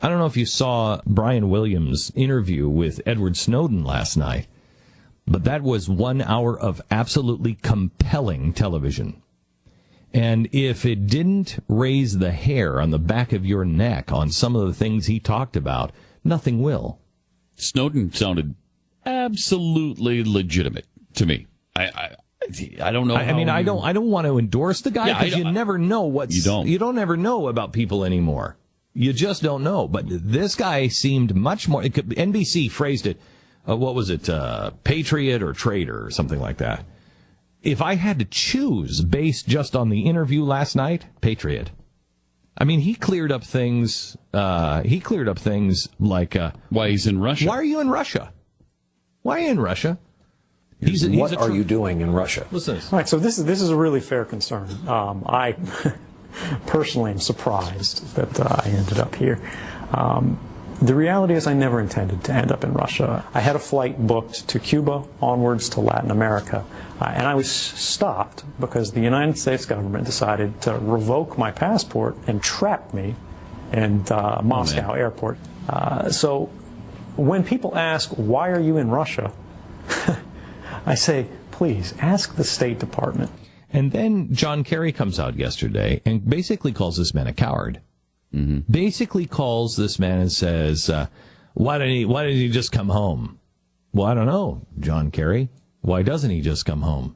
I don't know if you saw Brian Williams' interview with Edward Snowden last night, but that was 1 hour of absolutely compelling television. And if it didn't raise the hair on the back of your neck on some of the things he talked about, nothing will. Snowden sounded absolutely legitimate to me. I don't know. I don't want to endorse the guy because you never know you don't ever know about people anymore. You just don't know. But this guy seemed much more. NBC phrased it. What was it? Patriot or traitor or something like that. If I had to choose based just on the interview last night, Patriot. I mean, he cleared up things. Like why he's in Russia. Why are you in Russia? Why are you in Russia? What are you doing in Russia? Listen. All right, so this is a really fair concern. I personally am surprised that I ended up here. The reality is I never intended to end up in Russia. I had a flight booked to Cuba, onwards to Latin America, and I was stopped because the United States government decided to revoke my passport and trap me in Moscow airport. So when people ask, why are you in Russia? I say, please, ask the State Department. And then John Kerry comes out yesterday and basically calls this man a coward. Mm-hmm. Basically calls this man and says, why didn't he just come home? Well, I don't know, John Kerry. Why doesn't he just come home?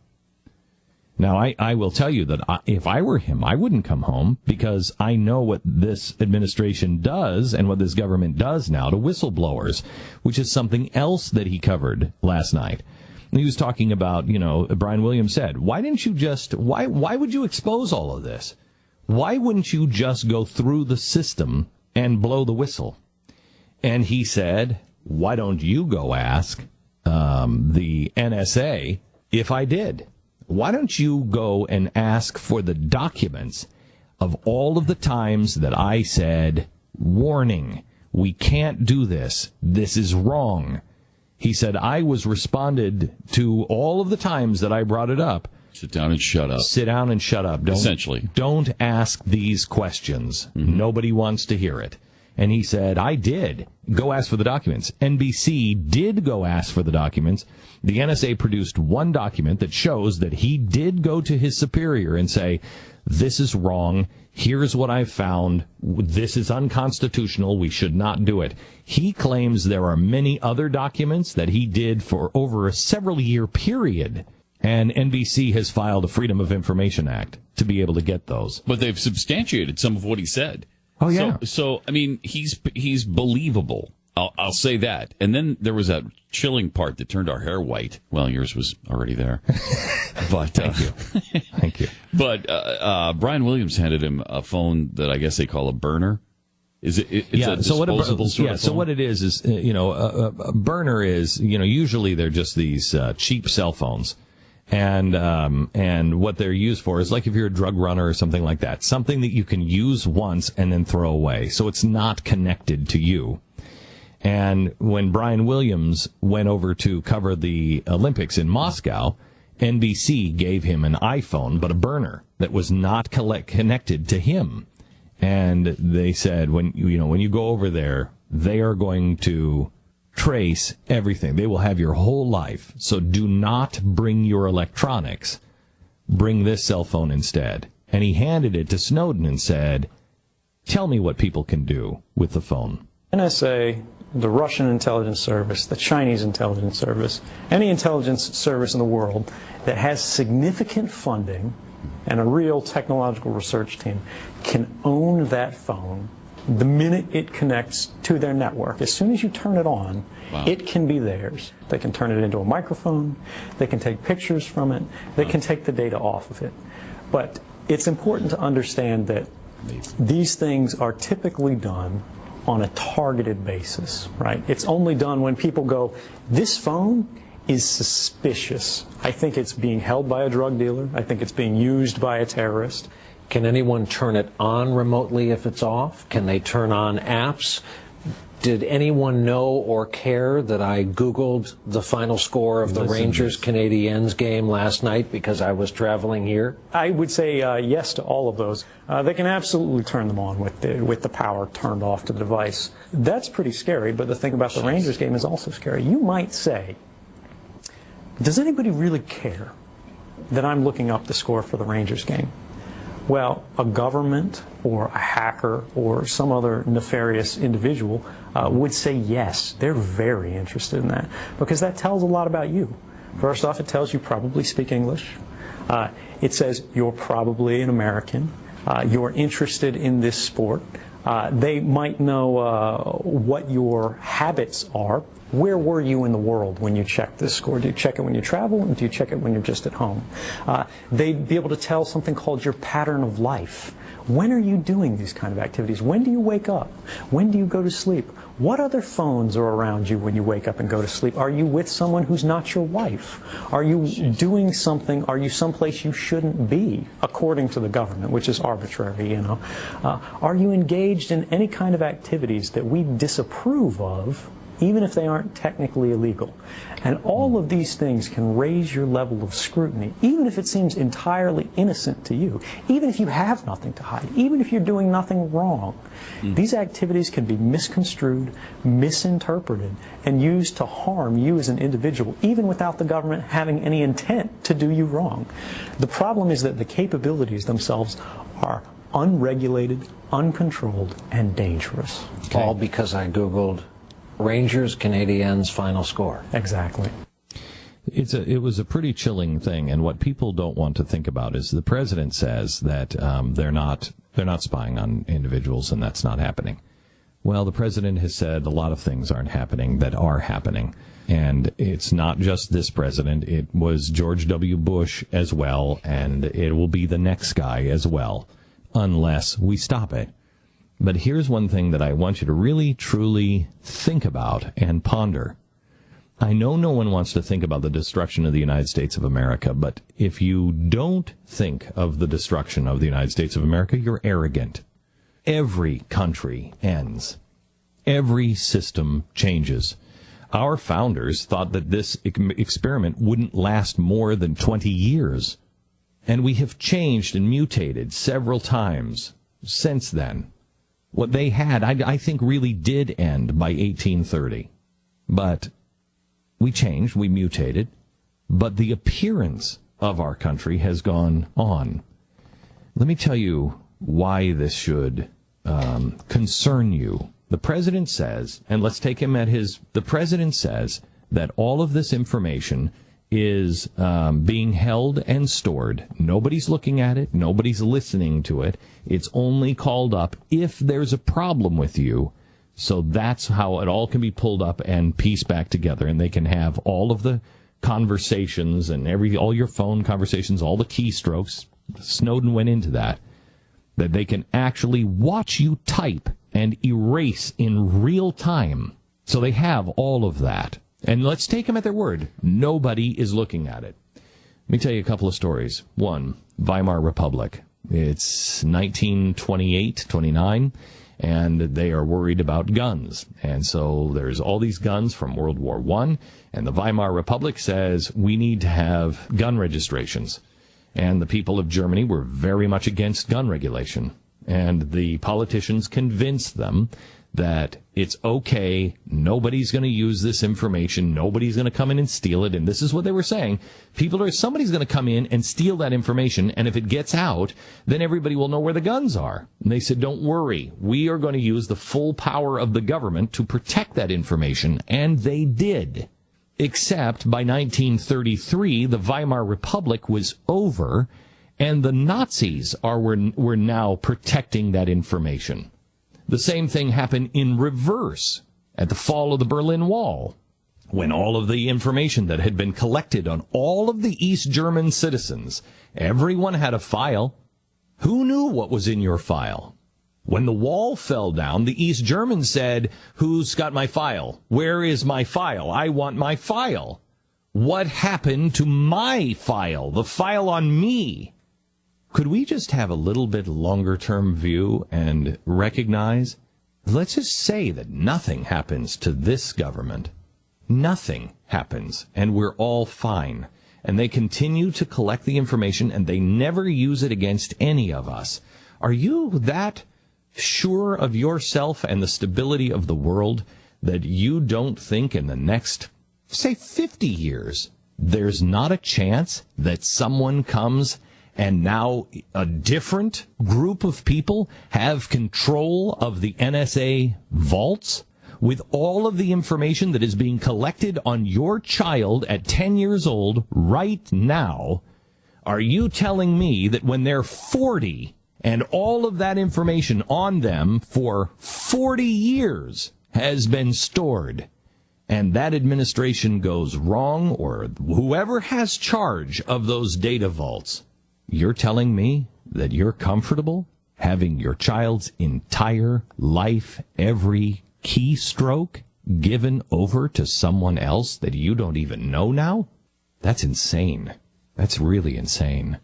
Now, I will tell you that if I were him, I wouldn't come home because I know what this administration does and what this government does now to whistleblowers, which is something else that he covered last night. He was talking about, Brian Williams said, why would you expose all of this? Why wouldn't you just go through the system and blow the whistle? And he said, why don't you go ask the NSA if I did? Why don't you go and ask for the documents of all of the times that I said, warning, we can't do this. This is wrong. He said, I was responded to all of the times that I brought it up. Sit down and shut up. Sit down and shut up. Essentially. Don't ask these questions. Mm-hmm. Nobody wants to hear it. And he said, I did go ask for the documents. NBC did go ask for the documents. The NSA produced one document that shows that he did go to his superior and say, this is wrong. Here's what I found. This is unconstitutional. We should not do it. He claims there are many other documents that he did for over a several-year period. And NBC has filed a Freedom of Information Act to be able to get those. But they've substantiated some of what he said. Oh, yeah. So I mean, he's believable. I'll say that. And then there was that chilling part that turned our hair white. Well, yours was already there. But Thank you. Thank you. But Brian Williams handed him a phone that I guess they call a burner. It's a disposable sort of phone? So what it is a burner is, usually they're just these cheap cell phones. And what they're used for is like if you're a drug runner or something like that, something that you can use once and then throw away. So it's not connected to you. And when Brian Williams went over to cover the Olympics in Moscow, NBC gave him an iPhone, but a burner that was not connected to him. And they said, when you go over there, they are going to trace everything. They will have your whole life. So do not bring your electronics. Bring this cell phone instead. And he handed it to Snowden and said, tell me what people can do with the phone. NSA, the Russian intelligence service, the Chinese intelligence service, any intelligence service in the world that has significant funding and a real technological research team can own that phone the minute it connects to their network. As soon as you turn it on, wow, it can be theirs. They can turn it into a microphone. They can take pictures from it. They can take the data off of it. But it's important to understand that these things are typically done on a targeted basis, right? It's only done when people go, this phone is suspicious. I think it's being held by a drug dealer. I think it's being used by a terrorist. Can anyone turn it on remotely if it's off? Can they turn on apps? Did anyone know or care that I Googled the final score of the Rangers-Canadiens game last night because I was traveling here? I would say yes to all of those. They can absolutely turn them on with the power turned off to the device. That's pretty scary, but the thing about the Rangers game is also scary. You might say, does anybody really care that I'm looking up the score for the Rangers game? Well, a government or a hacker or some other nefarious individual would say yes. They're very interested in that because that tells a lot about you. First off, it tells you probably speak English. It says you're probably an American. You're interested in this sport. They might know what your habits are. Where were you in the world when you checked this score? Do you check it when you travel, or do you check it when you're just at home? They'd be able to tell something called your pattern of life. When are you doing these kind of activities? When do you wake up? When do you go to sleep? What other phones are around you when you wake up and go to sleep? Are you with someone who's not your wife? Are you doing something? Are you someplace you shouldn't be, according to the government, which is arbitrary, you know? Are you engaged in any kind of activities that we disapprove of, even if they aren't technically illegal? And all of these things can raise your level of scrutiny, even if it seems entirely innocent to you, even if you have nothing to hide, even if you're doing nothing wrong. These activities can be misconstrued, misinterpreted, and used to harm you as an individual, even without the government having any intent to do you wrong. The problem is that the capabilities themselves are unregulated, uncontrolled, and dangerous. Okay. All because I Googled Rangers Canadiens final score. Exactly. It was a pretty chilling thing, and what people don't want to think about is the president says that they're not spying on individuals, and that's not happening. Well, the president has said a lot of things aren't happening that are happening, and it's not just this president. It was George W. Bush as well, and it will be the next guy as well, unless we stop it. But here's one thing that I want you to really, truly think about and ponder. I know no one wants to think about the destruction of the United States of America, but if you don't think of the destruction of the United States of America, you're arrogant. Every country ends. Every system changes. Our founders thought that this experiment wouldn't last more than 20 years. And we have changed and mutated several times since then. What they had, I think, really did end by 1830. But we changed, we mutated, but the appearance of our country has gone on. Let me tell you why this should concern you. The president says, and let's take him at the president says that all of this information is being held and stored. Nobody's looking at it. Nobody's listening to it. It's only called up if there's a problem with you. So that's how it all can be pulled up and pieced back together. And they can have all of the conversations and all your phone conversations, all the keystrokes. Snowden went into that they can actually watch you type and erase in real time. So they have all of that. And let's take them at their word. Nobody is looking at it. Let me tell you a couple of stories. One, Weimar Republic. It's 1928, 29, and they are worried about guns. And so there's all these guns from World War I, and the Weimar Republic says we need to have gun registrations. And the people of Germany were very much against gun regulation. And the politicians convinced them that it's okay, nobody's going to use this information, nobody's going to come in and steal it, and this is what they were saying. Somebody's going to come in and steal that information, and if it gets out, then everybody will know where the guns are. And they said, don't worry, we are going to use the full power of the government to protect that information, and they did. Except by 1933, the Weimar Republic was over, and the Nazis were now protecting that information. The same thing happened in reverse at the fall of the Berlin Wall, when all of the information that had been collected on all of the East German citizens, everyone had a file. Who knew what was in your file? When the wall fell down, the East Germans said, who's got my file? Where is my file? I want my file. What happened to my file? The file on me? Could we just have a little bit longer-term view and recognize let's just say that nothing happens to this government. Nothing happens, and we're all fine. And they continue to collect the information, and they never use it against any of us. Are you that sure of yourself and the stability of the world that you don't think in the next, say, 50 years, there's not a chance that someone comes and now a different group of people have control of the NSA vaults with all of the information that is being collected on your child at 10 years old right now? Are you telling me that when they're 40 and all of that information on them for 40 years has been stored, and that administration goes wrong, or whoever has charge of those data vaults, you're telling me that you're comfortable having your child's entire life, every keystroke, given over to someone else that you don't even know now? That's insane. That's really insane.